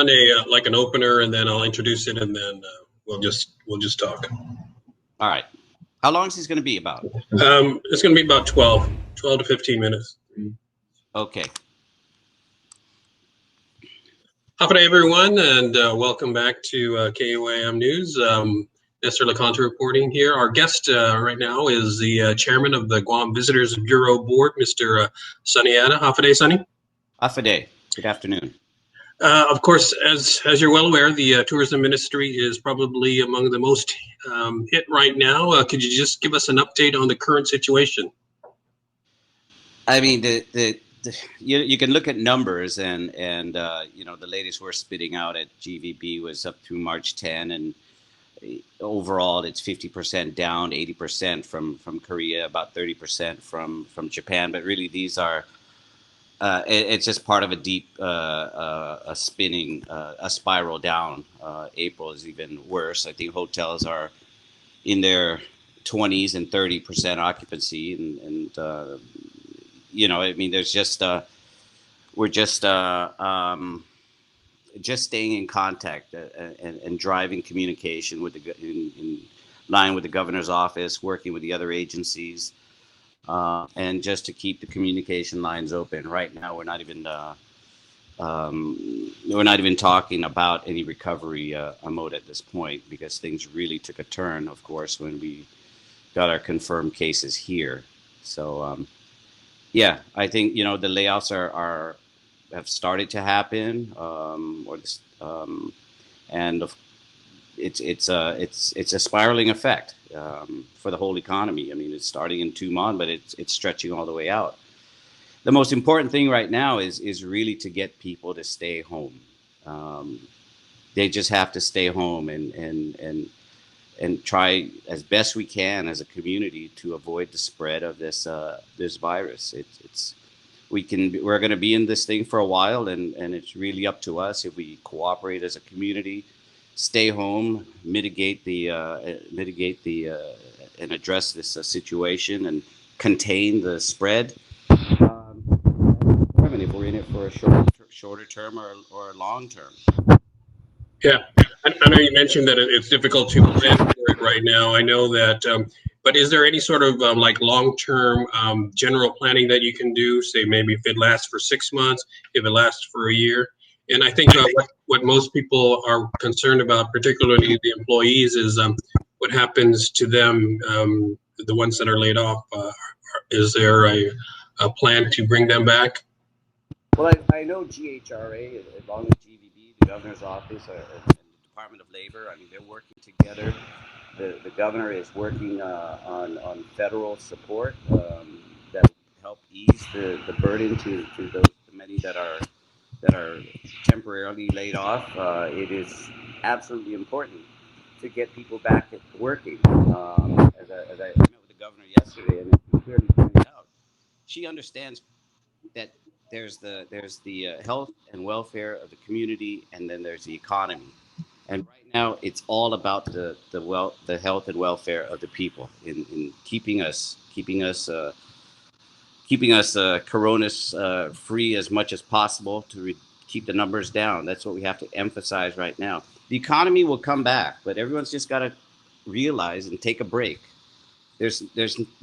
On like an opener, and then I'll introduce it, and then we'll just talk. All right. How long is this going to be about? It's going to be about 12 to 15 minutes. Okay. Hi, everyone, and welcome back to KOAM News. Nestor Licanto reporting here. Our guest right now is the chairman of the Guam Visitors Bureau Board, Mr. Sonny Ada. Hafa Sonny. Hafa. Good afternoon. Of course, as you're well aware, the tourism industry is probably among the most hit right now. Could you just give us an update on the current situation? I mean, you can look at numbers, and the latest we're spitting out at GVB was up through March 10, and overall it's 50% down, 80% from Korea, about 30% from Japan. But really, these are it's just part of a deep a spinning a spiral down. April is even worse. I think hotels are in their 20s and 30% occupancy, and I mean, there's just we're just staying in contact and driving communication with in line with the governor's office, working with the other agencies, and just to keep the communication lines open. Right now, we're not even talking about any recovery mode at this point, because things really took a turn, of course, when we got our confirmed cases here. So yeah, I think the layoffs have started to happen, and it's a spiraling effect for the whole economy. I mean, it's starting in 2 months, but it's stretching all the way out. The most important thing right now is really to get people to stay home. They just have to stay home and try as best we can as a community to avoid the spread of this virus. We're going to be in this thing for a while, and it's really up to us if we cooperate as a community, stay home, mitigate the and address this situation and contain the spread. And if we're in it for a shorter term or a long term. Yeah, I know you mentioned that it's difficult to plan for it right now. I know that, but is there any sort of like long-term general planning that you can do? Say maybe if it lasts for 6 months, if it lasts for a year. And I think what most people are concerned about, particularly the employees, is what happens to them, the ones that are laid off. Is there a plan to bring them back? Well, I know GHRA, along with GVB, the governor's office, and the Department of Labor. I mean, they're working together. The governor is working on federal support that will help ease the burden to those many that are temporarily laid off. It is absolutely important to get people back working. As I met with the governor yesterday, and it clearly pointed out, she understands that there's the health and welfare of the community, and then there's the economy. And right now, it's all about the health and welfare of the people in keeping us coronas free as much as possible to keep the numbers down. That's what we have to emphasize right now. The economy will come back, but everyone's just got to realize and take a break. There's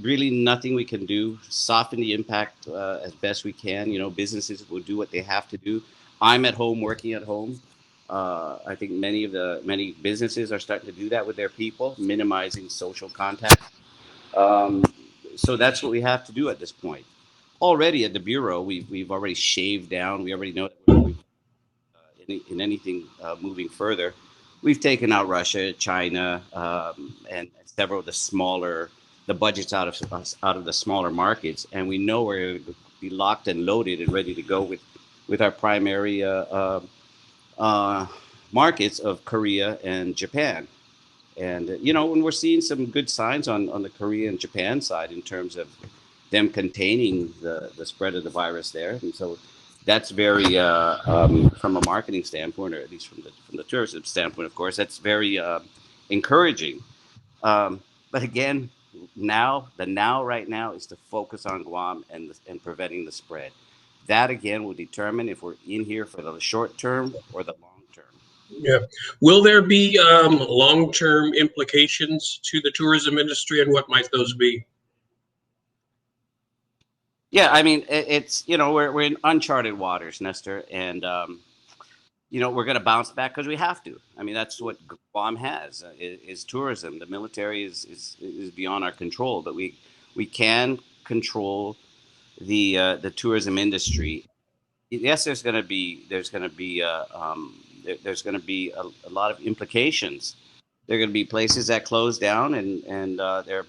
really nothing we can do. Soften the impact as best we can. Businesses will do what they have to do. I'm at home, working at home. I think many businesses are starting to do that with their people, minimizing social contact. So that's what we have to do at this point. Already at the bureau, we've already shaved down. We already know that in anything moving further, we've taken out Russia, China, and several of the budgets out of the smaller markets, and we know we're going to be locked and loaded and ready to go with our primary markets of Korea and Japan. And when we're seeing some good signs on the Korea and Japan side in terms of them containing the spread of the virus there, and so that's very from a marketing standpoint, or at least from the tourism standpoint, of course, that's very encouraging. But again, right now is to focus on Guam and preventing the spread. That again will determine if we're in here for the short term or the long term. Yeah. Will there be long-term implications to the tourism industry, and what might those be? Yeah, I mean, it's we're in uncharted waters, Nestor, and we're going to bounce back because we have to. I mean, that's what Guam has is tourism. The military is beyond our control, but we can control the tourism industry. Yes, there's going to be a lot of implications. There are going to be places that close down, and they're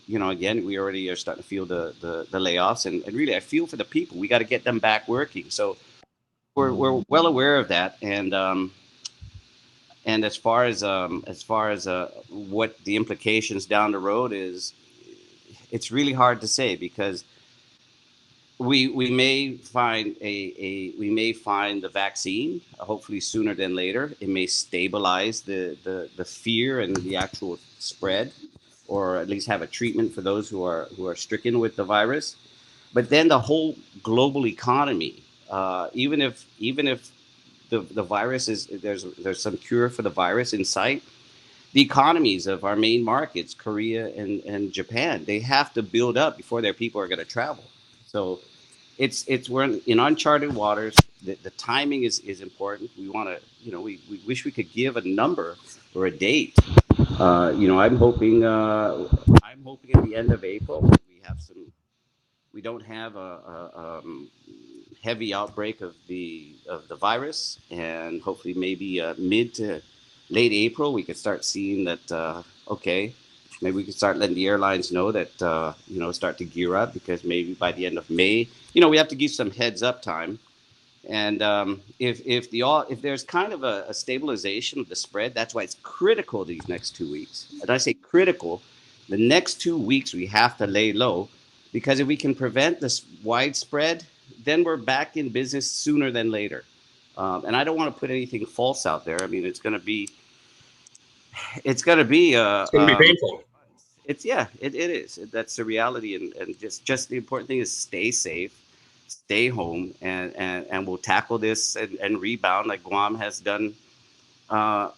again, we already are starting to feel the layoffs, and really I feel for the people. We got to get them back working. So we're well aware of that, and as far as what the implications down the road is, it's really hard to say because we may find we may find the vaccine hopefully sooner than later. It may stabilize the fear and the actual spread, or at least have a treatment for those who are stricken with the virus. But then the whole global economy, even if the virus is there's some cure for the virus in sight, the economies of our main markets, Korea and Japan, they have to build up before their people are going to travel. So it's we're in uncharted waters. The timing is important. We want to, we wish we could give a number or a date. I'm hoping at the end of April we don't have a heavy outbreak of the virus, and hopefully maybe mid to late April we could start seeing that. Okay, maybe we could start letting the airlines know that start to gear up, because maybe by the end of May, we have to give some heads up time. And if there's kind of a stabilization of the spread, that's why it's critical these next 2 weeks. And I say critical, the next 2 weeks we have to lay low, because if we can prevent this widespread, then we're back in business sooner than later. And I don't want to put anything false out there. I mean, it's going to be It's going to be painful. it is. That's the reality, and just the important thing is stay safe, stay home, and we'll tackle this and rebound like Guam has done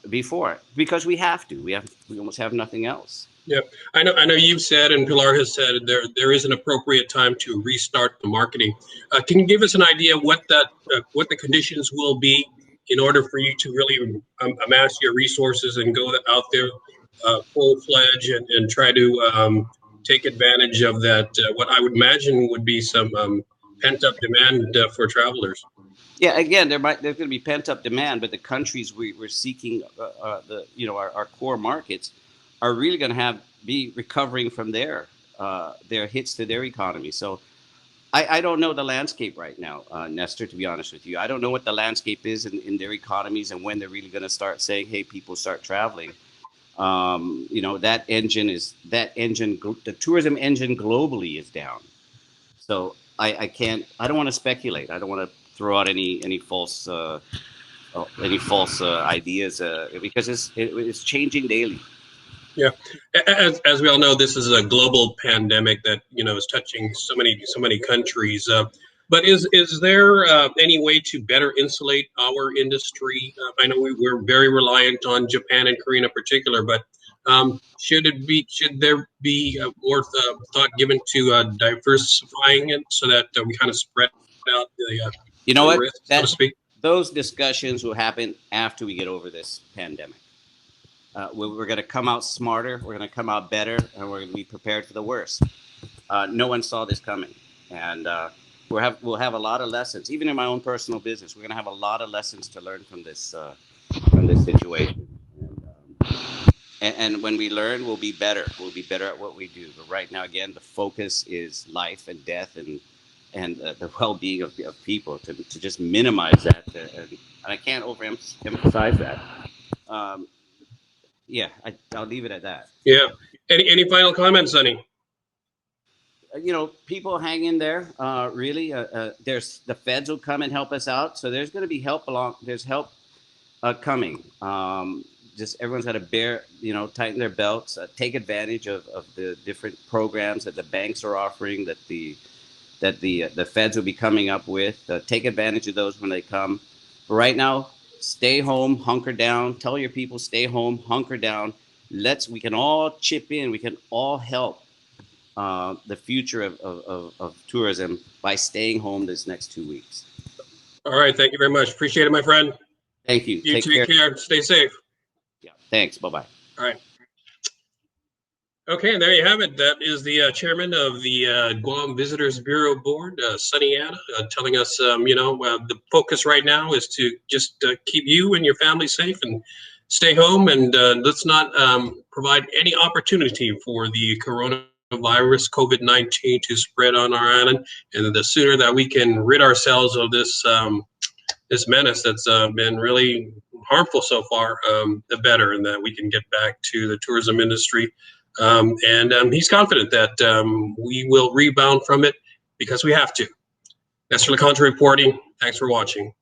before, because we have to. We almost have nothing else. Yeah, I know. I know you've said, and Pilar has said, there is an appropriate time to restart the marketing. Can you give us an idea what the conditions will be in order for you to really amass your resources and go out there full fledged and try to take advantage of that? What I would imagine would be some pent up demand for travelers. Yeah, again, there's going to be pent up demand, but the countries we're seeking, our core markets, are really going to be recovering from their hits to their economy. So I don't know the landscape right now, Nestor. To be honest with you, I don't know what the landscape is in their economies, and when they're really going to start saying, "Hey, people, start traveling." The tourism engine globally is down. So I don't want to speculate. I don't want to throw out any false ideas, because it's changing daily. Yeah, as we all know, this is a global pandemic that is touching so many countries. But is there any way to better insulate our industry? I know we're very reliant on Japan and Korea in particular, but should there be more thought given to diversifying it so that we kind of spread out You know the what? risk, so to speak? Those discussions will happen after we get over this pandemic. We're going to come out smarter. We're going to come out better, and we're going to be prepared for the worst. No one saw this coming, and we'll have a lot of lessons. Even in my own personal business, we're going to have a lot of lessons to learn from this situation. And when we learn, we'll be better. We'll be better at what we do. But right now, again, the focus is life and death, and the well-being of people, to just minimize that. And I can't overemphasize that. Um, yeah, I'll leave it at that. Yeah. Any final comments, Sonny? People hang in there. Really, there's the feds will come and help us out. So there's going to be help along. There's help coming. Just everyone's got to tighten their belts, take advantage of the different programs that the banks are offering, that the feds will be coming up with. Take advantage of those when they come. But right now, Stay home, hunker down. Tell your people, stay home, hunker down. We can all chip in. We can all help the future of tourism by staying home this next 2 weeks. All right. Thank you very much. Appreciate it, my friend. Thank you. You Take take care. care. Stay safe. Yeah. Thanks. Bye bye. All right. Okay, and there you have it. That is the chairman of the Guam Visitors Bureau Board, Sonny Ada, telling us, the focus right now is to just keep you and your family safe and stay home, and let's not provide any opportunity for the coronavirus, COVID-19, to spread on our island. And the sooner that we can rid ourselves of this menace that's been really harmful so far, the better, and that we can get back to the tourism industry. And he's confident that we will rebound from it because we have to. Nestor Licanto reporting. Thanks for watching.